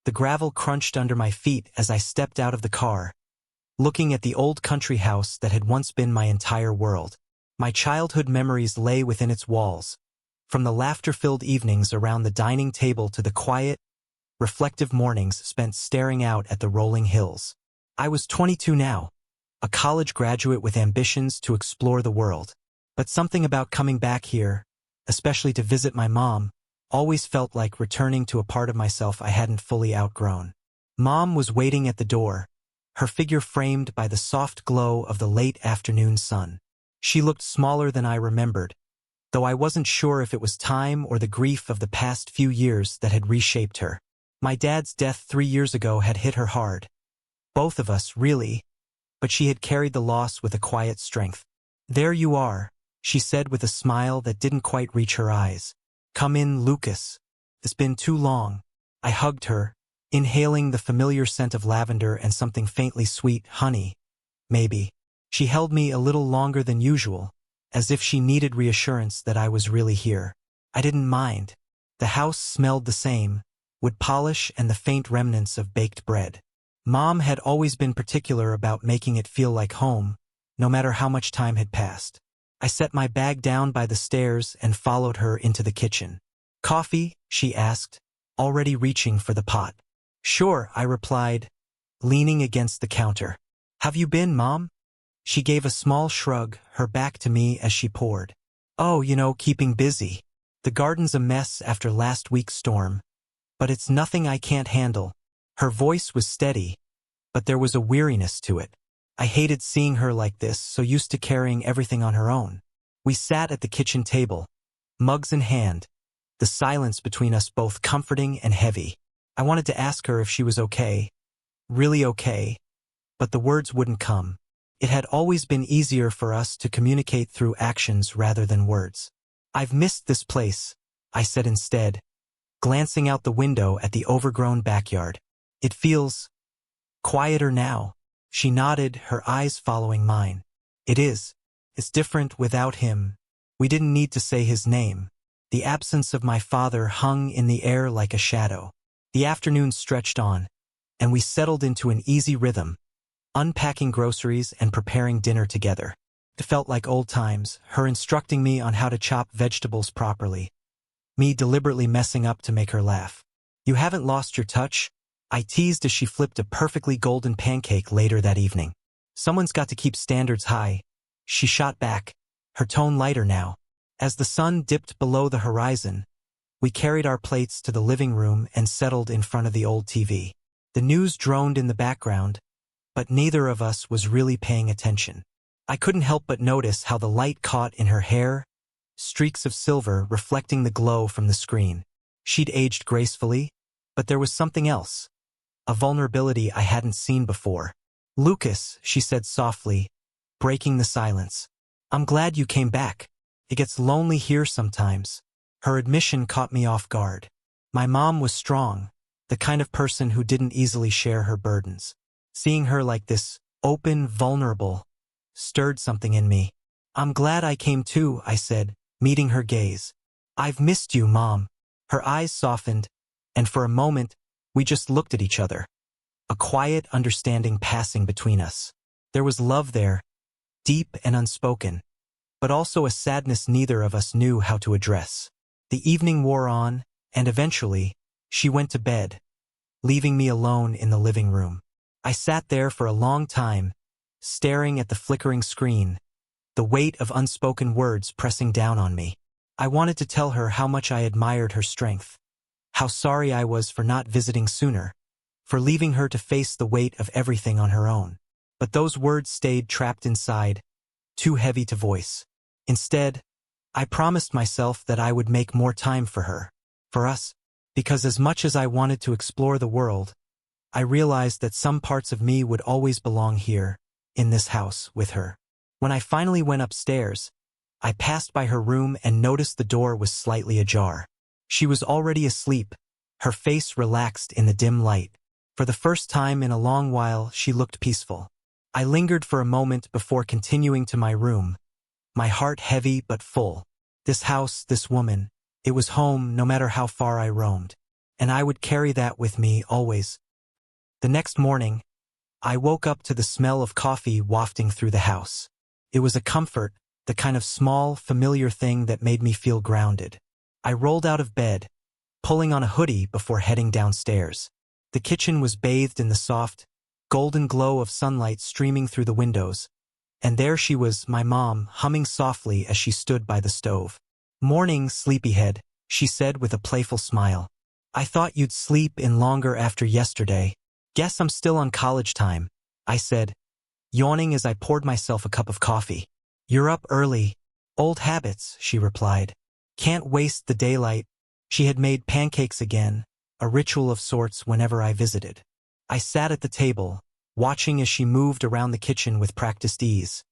The gravel crunched under my feet as I stepped out of the car, looking at the old country house that had once been my entire world. My childhood memories lay within its walls, from the laughter-filled evenings around the dining table to the quiet, reflective mornings spent staring out at the rolling hills. I was 22 now, a college graduate with ambitions to explore the world. But something about coming back here, especially to visit my mom, always felt like returning to a part of myself I hadn't fully outgrown. Mom was waiting at the door, her figure framed by the soft glow of the late afternoon sun. She looked smaller than I remembered, though I wasn't sure if it was time or the grief of the past few years that had reshaped her. My dad's death 3 years ago had hit her hard. Both of us, really, but she had carried the loss with a quiet strength. "There you are," she said with a smile that didn't quite reach her eyes. "Come in, Lucas. It's been too long." I hugged her, inhaling the familiar scent of lavender and something faintly sweet, honey, maybe. She held me a little longer than usual, as if she needed reassurance that I was really here. I didn't mind. The house smelled the same, wood polish and the faint remnants of baked bread. Mom had always been particular about making it feel like home, no matter how much time had passed. I set my bag down by the stairs and followed her into the kitchen. "Coffee?" she asked, already reaching for the pot. "Sure," I replied, leaning against the counter. "Have you been, Mom?" She gave a small shrug, her back to me as she poured. "Oh, keeping busy. The garden's a mess after last week's storm. But it's nothing I can't handle." Her voice was steady, but there was a weariness to it. I hated seeing her like this, so used to carrying everything on her own. We sat at the kitchen table, mugs in hand, the silence between us both comforting and heavy. I wanted to ask her if she was okay, really okay, but the words wouldn't come. It had always been easier for us to communicate through actions rather than words. "I've missed this place," I said instead, glancing out the window at the overgrown backyard. "It feels quieter now." She nodded, her eyes following mine. "It is. It's different without him." We didn't need to say his name. The absence of my father hung in the air like a shadow. The afternoon stretched on, and we settled into an easy rhythm, unpacking groceries and preparing dinner together. It felt like old times, her instructing me on how to chop vegetables properly, me deliberately messing up to make her laugh. "You haven't lost your touch?" I teased as she flipped a perfectly golden pancake later that evening. "Someone's got to keep standards high," she shot back, her tone lighter now. As the sun dipped below the horizon, we carried our plates to the living room and settled in front of the old TV. The news droned in the background, but neither of us was really paying attention. I couldn't help but notice how the light caught in her hair, streaks of silver reflecting the glow from the screen. She'd aged gracefully, but there was something else. A vulnerability I hadn't seen before. "Lucas," she said softly, breaking the silence. "I'm glad you came back. It gets lonely here sometimes." Her admission caught me off guard. My mom was strong, the kind of person who didn't easily share her burdens. Seeing her like this, open, vulnerable, stirred something in me. "I'm glad I came too," I said, meeting her gaze. "I've missed you, Mom." Her eyes softened, and for a moment, we just looked at each other. A quiet understanding passing between us. There was love there, deep and unspoken, but also a sadness neither of us knew how to address. The evening wore on, and eventually, she went to bed, leaving me alone in the living room. I sat there for a long time, staring at the flickering screen, the weight of unspoken words pressing down on me. I wanted to tell her how much I admired her strength, how sorry I was for not visiting sooner, for leaving her to face the weight of everything on her own. But those words stayed trapped inside, too heavy to voice. Instead, I promised myself that I would make more time for her, for us, because as much as I wanted to explore the world, I realized that some parts of me would always belong here, in this house, with her. When I finally went upstairs, I passed by her room and noticed the door was slightly ajar. She was already asleep, her face relaxed in the dim light. For the first time in a long while, she looked peaceful. I lingered for a moment before continuing to my room, my heart heavy but full. This house, this woman, it was home no matter how far I roamed. and I would carry that with me always. The next morning, I woke up to the smell of coffee wafting through the house. It was a comfort, the kind of small, familiar thing that made me feel grounded. I rolled out of bed, pulling on a hoodie before heading downstairs. The kitchen was bathed in the soft, golden glow of sunlight streaming through the windows, and there she was, my mom, humming softly as she stood by the stove. "Morning, sleepyhead," she said with a playful smile. "I thought you'd sleep in longer after yesterday." "Guess I'm still on college time," I said, yawning as I poured myself a cup of coffee. "You're up early." "Old habits," she replied. "Can't waste the daylight." She had made pancakes again, a ritual of sorts whenever I visited. I sat at the table, watching as she moved around the kitchen with practiced ease.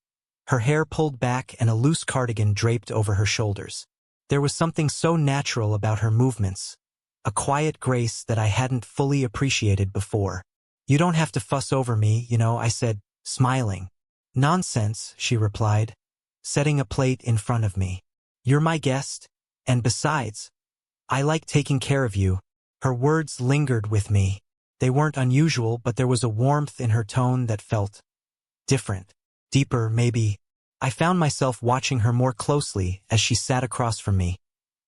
Her hair pulled back and a loose cardigan draped over her shoulders. There was something so natural about her movements, a quiet grace that I hadn't fully appreciated before. "You don't have to fuss over me, I said, smiling. "Nonsense," she replied, setting a plate in front of me. "You're my guest, and besides, I like taking care of you." Her words lingered with me. They weren't unusual, but there was a warmth in her tone that felt different, deeper maybe. I found myself watching her more closely as she sat across from me,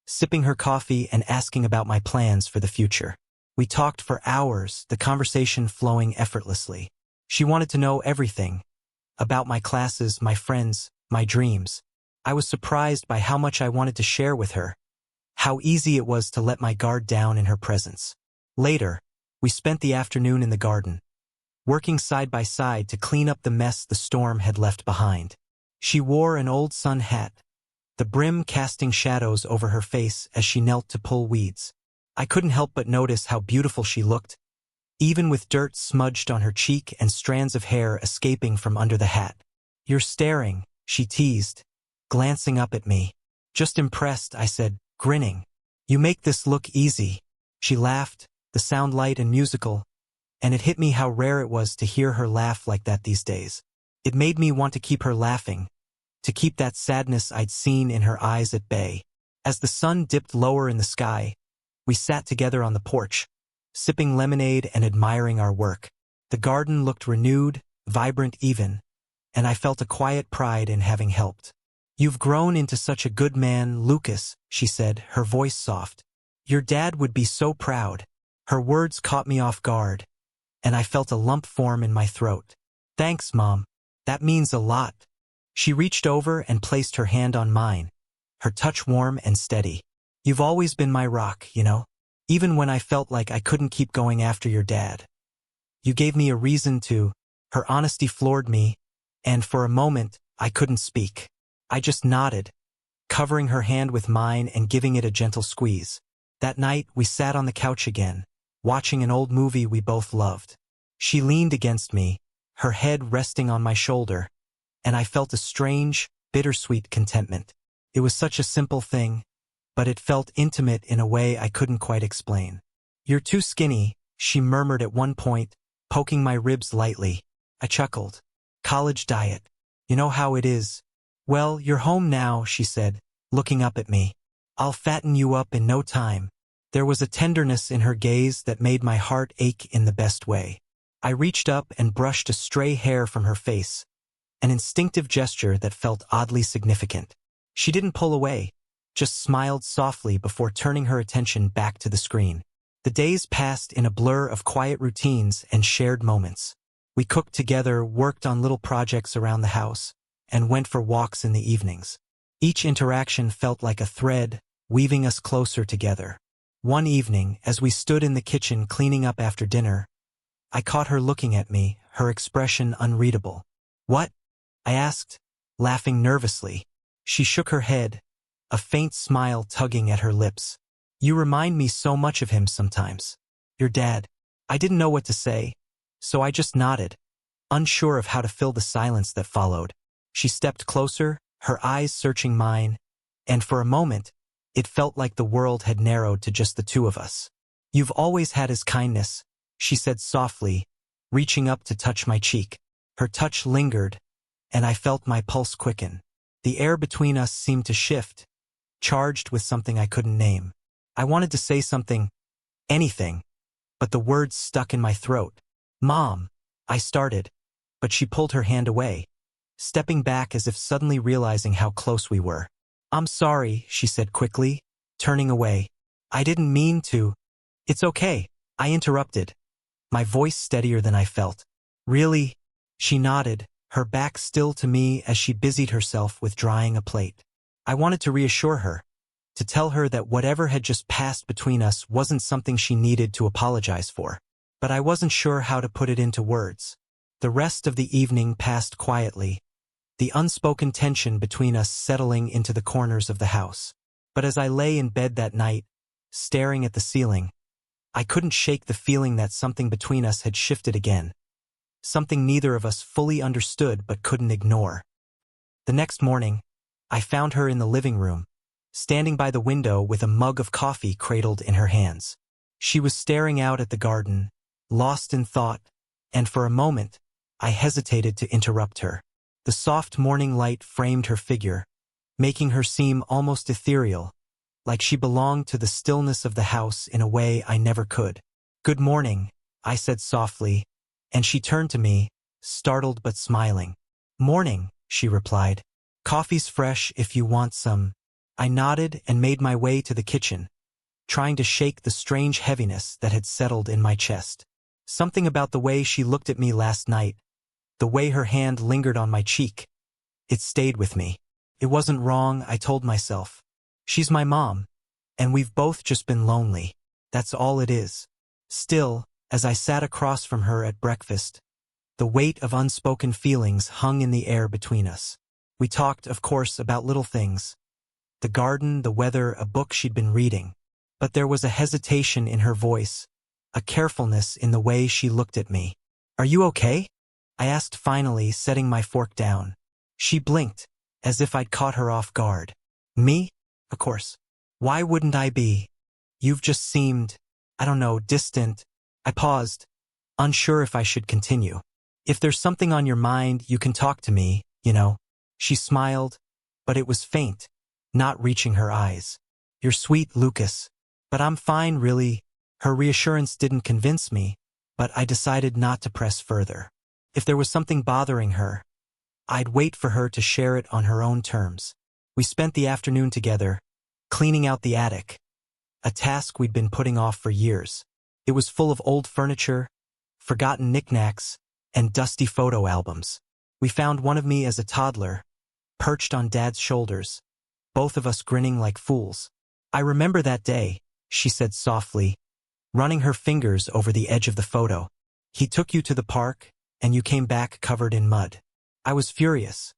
sipping her coffee and asking about my plans for the future. We talked for hours, the conversation flowing effortlessly. She wanted to know everything, about my classes, my friends, my dreams. I was surprised by how much I wanted to share with her, how easy it was to let my guard down in her presence. Later, we spent the afternoon in the garden, working side by side to clean up the mess the storm had left behind. She wore an old sun hat, the brim casting shadows over her face as she knelt to pull weeds. I couldn't help but notice how beautiful she looked, even with dirt smudged on her cheek and strands of hair escaping from under the hat. "You're staring," she teased, glancing up at me. "Just impressed," I said, grinning. "You make this look easy." She laughed, the sound light and musical, and it hit me how rare it was to hear her laugh like that these days. It made me want to keep her laughing, to keep that sadness I'd seen in her eyes at bay. As the sun dipped lower in the sky, we sat together on the porch, sipping lemonade and admiring our work. The garden looked renewed, vibrant even, and I felt a quiet pride in having helped. "You've grown into such a good man, Lucas," she said, her voice soft. "Your dad would be so proud." Her words caught me off guard, and I felt a lump form in my throat. "Thanks, Mom. That means a lot." She reached over and placed her hand on mine, her touch warm and steady. "You've always been my rock, even when I felt like I couldn't keep going after your dad. You gave me a reason to." Her honesty floored me, and for a moment, I couldn't speak. I just nodded, covering her hand with mine and giving it a gentle squeeze. That night, we sat on the couch again, watching an old movie we both loved. She leaned against me, her head resting on my shoulder, and I felt a strange, bittersweet contentment. It was such a simple thing, but it felt intimate in a way I couldn't quite explain. "You're too skinny," she murmured at one point, poking my ribs lightly. I chuckled. "College diet. You know how it is." "Well, you're home now," she said, looking up at me. "I'll fatten you up in no time." There was a tenderness in her gaze that made my heart ache in the best way. I reached up and brushed a stray hair from her face, an instinctive gesture that felt oddly significant. She didn't pull away, just smiled softly before turning her attention back to the screen. The days passed in a blur of quiet routines and shared moments. We cooked together, worked on little projects around the house, and went for walks in the evenings. Each interaction felt like a thread, weaving us closer together. One evening, as we stood in the kitchen cleaning up after dinner, I caught her looking at me, her expression unreadable. "What?" I asked, laughing nervously. She shook her head, a faint smile tugging at her lips. "You remind me so much of him sometimes. Your dad." I didn't know what to say, so I just nodded, unsure of how to fill the silence that followed. She stepped closer, her eyes searching mine, and for a moment, it felt like the world had narrowed to just the two of us. "You've always had his kindness," she said softly, reaching up to touch my cheek. Her touch lingered, and I felt my pulse quicken. The air between us seemed to shift, charged with something I couldn't name. I wanted to say something, anything, but the words stuck in my throat. "Mom," I started, but she pulled her hand away, stepping back as if suddenly realizing how close we were. "I'm sorry," she said quickly, turning away. "I didn't mean to." "It's okay," I interrupted, my voice steadier than I felt. "Really?" She nodded, her back still to me as she busied herself with drying a plate. I wanted to reassure her, to tell her that whatever had just passed between us wasn't something she needed to apologize for. But I wasn't sure how to put it into words. The rest of the evening passed quietly, the unspoken tension between us settling into the corners of the house. But as I lay in bed that night, staring at the ceiling, I couldn't shake the feeling that something between us had shifted again. Something neither of us fully understood but couldn't ignore. The next morning, I found her in the living room, standing by the window with a mug of coffee cradled in her hands. She was staring out at the garden, lost in thought, and for a moment, I hesitated to interrupt her. The soft morning light framed her figure, making her seem almost ethereal, like she belonged to the stillness of the house in a way I never could. "Good morning," I said softly, and she turned to me, startled but smiling. "Morning," she replied. "Coffee's fresh if you want some." I nodded and made my way to the kitchen, trying to shake the strange heaviness that had settled in my chest. Something about the way she looked at me last night, the way her hand lingered on my cheek, it stayed with me. It wasn't wrong, I told myself. She's my mom, and we've both just been lonely. That's all it is. Still, as I sat across from her at breakfast, the weight of unspoken feelings hung in the air between us. We talked, of course, about little things. The garden, the weather, a book she'd been reading. But there was a hesitation in her voice, a carefulness in the way she looked at me. "Are you okay?" I asked finally, setting my fork down. She blinked, as if I'd caught her off guard. "Me? Of course. Why wouldn't I be? You've just seemed, I don't know, distant." I paused, unsure if I should continue. "If there's something on your mind, you can talk to me, you know." She smiled, but it was faint, not reaching her eyes. "You're sweet, Lucas. But I'm fine, really." Her reassurance didn't convince me, but I decided not to press further. If there was something bothering her, I'd wait for her to share it on her own terms. We spent the afternoon together, cleaning out the attic, a task we'd been putting off for years. It was full of old furniture, forgotten knickknacks, and dusty photo albums. We found one of me as a toddler, perched on Dad's shoulders, both of us grinning like fools. "I remember that day," she said softly, running her fingers over the edge of the photo. "He took you to the park, and you came back covered in mud." I was furious,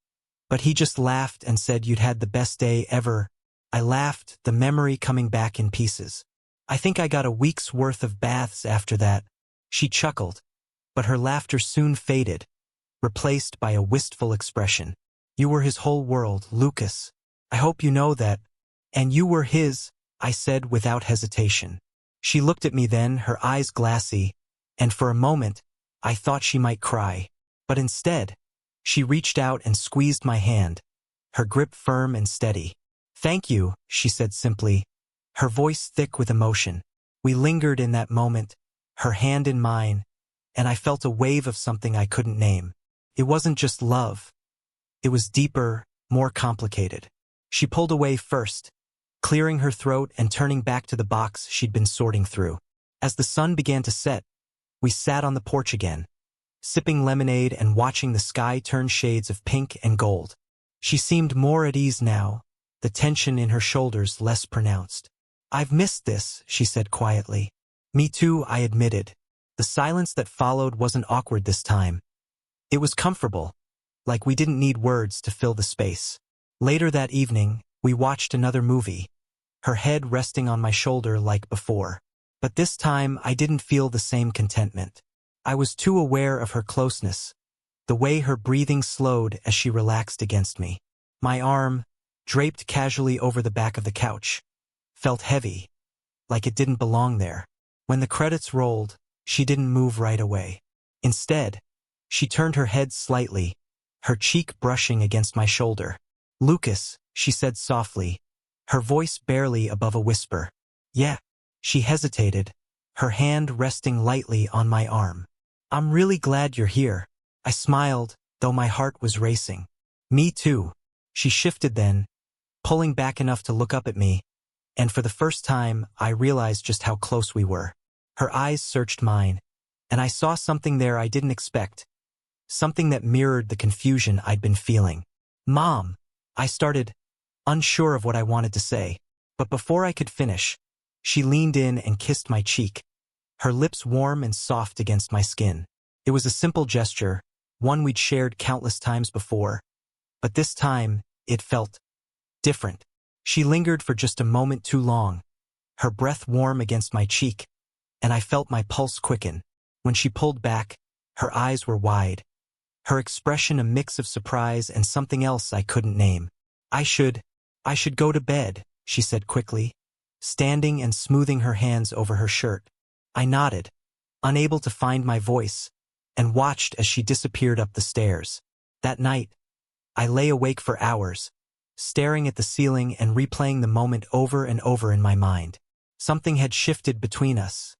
but he just laughed and said you'd had the best day ever. I laughed, the memory coming back in pieces. "I think I got a week's worth of baths after that." She chuckled, but her laughter soon faded, replaced by a wistful expression. "You were his whole world, Lucas. I hope you know that." "And you were his," I said without hesitation. She looked at me then, her eyes glassy, and for a moment, I thought she might cry. But instead, she reached out and squeezed my hand, her grip firm and steady. "Thank you," she said simply, her voice thick with emotion. We lingered in that moment, her hand in mine, and I felt a wave of something I couldn't name. It wasn't just love. It was deeper, more complicated. She pulled away first, clearing her throat and turning back to the box she'd been sorting through. As the sun began to set, we sat on the porch again, sipping lemonade and watching the sky turn shades of pink and gold. She seemed more at ease now, the tension in her shoulders less pronounced. "I've missed this," she said quietly. "Me too," I admitted. The silence that followed wasn't awkward this time. It was comfortable, like we didn't need words to fill the space. Later that evening, we watched another movie, her head resting on my shoulder like before. But this time, I didn't feel the same contentment. I was too aware of her closeness, the way her breathing slowed as she relaxed against me. My arm, draped casually over the back of the couch, felt heavy, like it didn't belong there. When the credits rolled, she didn't move right away. Instead, she turned her head slightly, her cheek brushing against my shoulder. "Lucas," she said softly, her voice barely above a whisper. "Yeah." She hesitated, her hand resting lightly on my arm. "I'm really glad you're here." I smiled, though my heart was racing. "Me too." She shifted then, pulling back enough to look up at me, and for the first time, I realized just how close we were. Her eyes searched mine, and I saw something there I didn't expect, something that mirrored the confusion I'd been feeling. "Mom," I started, unsure of what I wanted to say, but before I could finish, she leaned in and kissed my cheek, her lips warm and soft against my skin. It was a simple gesture, one we'd shared countless times before, but this time, it felt different. She lingered for just a moment too long, her breath warm against my cheek, and I felt my pulse quicken. When she pulled back, her eyes were wide, her expression a mix of surprise and something else I couldn't name. I should go to bed," she said quickly, standing and smoothing her hands over her shirt. I nodded, unable to find my voice, and watched as she disappeared up the stairs. That night, I lay awake for hours, staring at the ceiling and replaying the moment over and over in my mind. Something had shifted between us,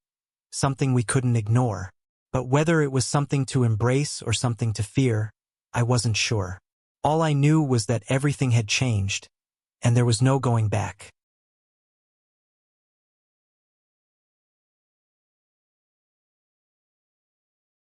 something we couldn't ignore. But whether it was something to embrace or something to fear, I wasn't sure. All I knew was that everything had changed, and there was no going back.